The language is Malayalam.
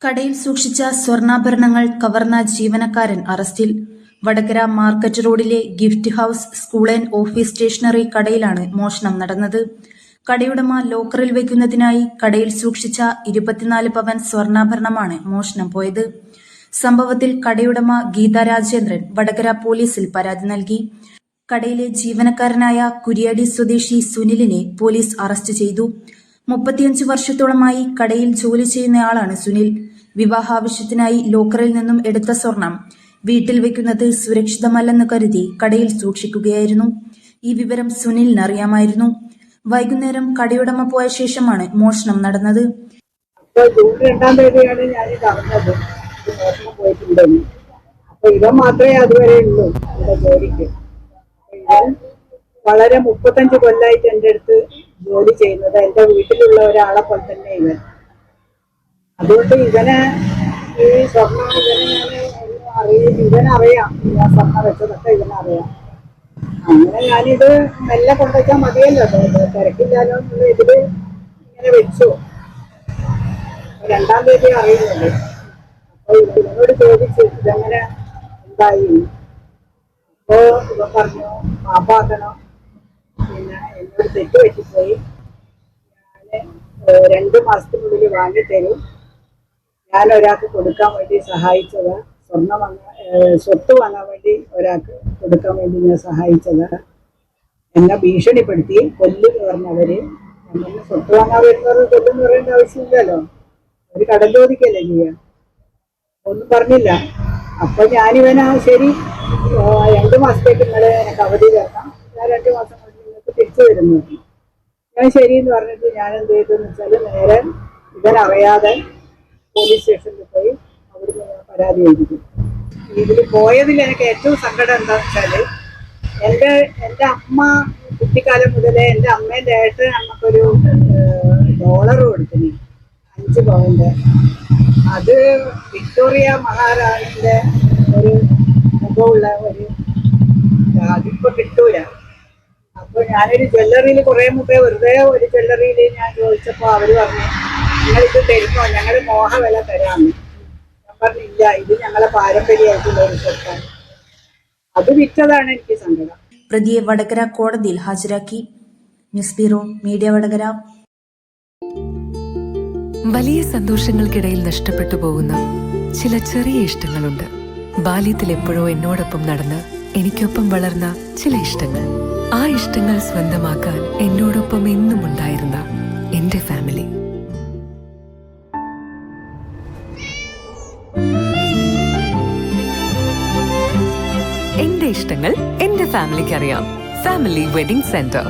കടയിൽ സൂക്ഷിച്ച സ്വർണ്ണാഭരണങ്ങൾ കവർന്ന ജീവനക്കാരൻ അറസ്റ്റിൽ. വടകര മാർക്കറ്റ് റോഡിലെ gift house school and office stationery കടയിലാണ് മോഷണം നടന്നത്. കടയുടമ ലോക്കറിൽ വയ്ക്കുന്നതിനായി കടയിൽ സൂക്ഷിച്ച 24 പവൻ സ്വർണ്ണാഭരണമാണ് മോഷണം പോയത്. സംഭവത്തിൽ കടയുടമ ഗീത രാജേന്ദ്രൻ വടകര പോലീസിൽ പരാതി നൽകി. കടയിലെ ജീവനക്കാരനായ കുരിയാടി സ്വദേശി സുനിലിനെ പോലീസ് അറസ്റ്റ് ചെയ്തു. 35 വർഷത്തോളമായി കടയിൽ ജോലി ചെയ്യുന്നയാളാണ് സുനിൽ. വിവാഹാവശ്യത്തിനായി ലോക്കറിൽ നിന്നും എടുത്ത സ്വർണം വീട്ടിൽ വെക്കുന്നത് സുരക്ഷിതമല്ലെന്ന് കരുതി കടയിൽ സൂക്ഷിക്കുകയായിരുന്നു. ഈ വിവരം സുനിലിന് അറിയാമായിരുന്നു. വൈകുന്നേരം കടയുടമ പോയ ശേഷമാണ് മോഷണം നടന്നത്. ജൂൺ 2-ാം തീയതിയാണ് ഞാൻ അറിഞ്ഞത് മോഷണം പോയിട്ടുണ്ടെന്ന്. അപ്പൊ ഇവൻ മാത്രമേ അതുവരെ ഉള്ളൂ ഇവിടെ ജോലിക്ക്. ഇവൻ വളരെ 35 കൊല്ലമായിട്ട് എൻ്റെ അടുത്ത് ജോലി ചെയ്യുന്നത് എൻ്റെ വീട്ടിലുള്ള ഒരാളെ പോലെ തന്നെ ഇവൻ. അതുകൊണ്ട് ഇവനെ ഈ സ്വർണ്ണം ഇവനറിയാം, ഞാൻ സ്വർണ്ണം വെച്ചതൊക്കെ ഇവനറിയാം. അങ്ങനെ ഞാനിത് മെല്ലെ കൊണ്ടുവച്ചാൽ മതിയല്ലോ, തിരക്കില്ലാലോ എന്നുള്ള ഇതില് ഇങ്ങനെ വെച്ചു. 2-ാം തീയതി അറിയുന്നുണ്ട്. അപ്പൊ ഇവനോട് ചോദിച്ചു ഇതെങ്ങനെ എന്തായി. അപ്പോ ഇവൻ പറഞ്ഞു മാപ്പാക്കണം, പിന്നെ എന്നോട് തെറ്റ് പറ്റിപ്പോയി, ഞാൻ 2 മാസത്തിനുള്ളിൽ വാങ്ങിത്തരും, ഞാൻ ഒരാൾക്ക് കൊടുക്കാൻ വേണ്ടി സഹായിച്ചത്, സ്വത്ത് വാങ്ങാൻ വേണ്ടി ഒരാൾക്ക് കൊടുക്കാൻ വേണ്ടി ഞാൻ സഹായിച്ചത്, എന്നെ ഭീഷണിപ്പെടുത്തി കൊല്ലുന്ന് പറഞ്ഞവര്. അങ്ങനെ സ്വത്ത് വാങ്ങാൻ വരുന്നവർ കൊല്ലുന്ന് പറയേണ്ട ആവശ്യമില്ലല്ലോ, ഒരു കടം ചോദിക്കല്ലേ ചെയ്യാം. ഒന്നും പറഞ്ഞില്ല. അപ്പൊ ഞാനിവനാ ശരി 2 മാസത്തേക്ക് നിങ്ങളെ എനിക്ക് അവധി തരണം, ഞാൻ 2 മാസം കൊണ്ട് നിങ്ങൾക്ക് തിരിച്ചു വരുന്നു. ഞാൻ ശരിയെന്ന് പറഞ്ഞിട്ട് ഞാൻ എന്ത് ചെയ്തെന്ന് വെച്ചാൽ നേരെ ഇവനറിയാതെ പോലീസ് സ്റ്റേഷനിൽ പോയി അവിടുന്ന് ഞാൻ പരാതി എഴുതി. ഇതിൽ പോയതിൽ എനിക്ക് ഏറ്റവും സങ്കടം എന്താണെന്ന് വെച്ചാൽ എൻ്റെ അമ്മ കുട്ടിക്കാലം മുതലേ എൻ്റെ അമ്മേൻ്റെ ഏട്ടൻ നമുക്കൊരു ഡോളർ കൊടുത്തിന് 5 പവൻ്റെ. അത് വിക്ടോറിയ മഹാരാണിൻ്റെ ഒരു മുഖമുള്ള ഒരു, അതിപ്പോൾ കിട്ടൂല. അപ്പോൾ ഞാനൊരു ജ്വല്ലറിയിൽ കുറേ മുമ്പേ വെറുതെ ഒരു ജ്വല്ലറിയിൽ ഞാൻ ചോദിച്ചപ്പോൾ അവർ പറഞ്ഞു നിങ്ങളിത് തരുമോ, ഞങ്ങൾ മോഹവില തരാമെന്ന്. ഞാൻ പറഞ്ഞില്ല, ഇത് ഞങ്ങളെ പാരമ്പര്യമായിട്ടുള്ള ഒരു സ്വത്താണ്, അത് വിറ്റതാണ് എനിക്ക് സങ്കടം. പ്രതിയെ വടകര കോടതിയിൽ ഹാജരാക്കി. News bureau media Vadakara. വലിയ സന്തോഷങ്ങൾക്കിടയിൽ നഷ്ടപ്പെട്ടു പോകുന്ന ചില ചെറിയ ഇഷ്ടങ്ങളുണ്ട്. ബാല്യത്തിൽ എപ്പോഴോ എന്നോടൊപ്പം നടന്ന് എനിക്കൊപ്പം വളർന്ന ചില ഇഷ്ടങ്ങൾ. ആ ഇഷ്ടങ്ങൾ സ്വന്തമാക്കാൻ എന്നോടൊപ്പം എന്നും ഉണ്ടായിരുന്ന എന്റെ ഫാമിലി. എന്റെ ഇഷ്ടങ്ങൾ എന്റെ ഫാമിലിക്ക് അറിയാം. Family wedding centre.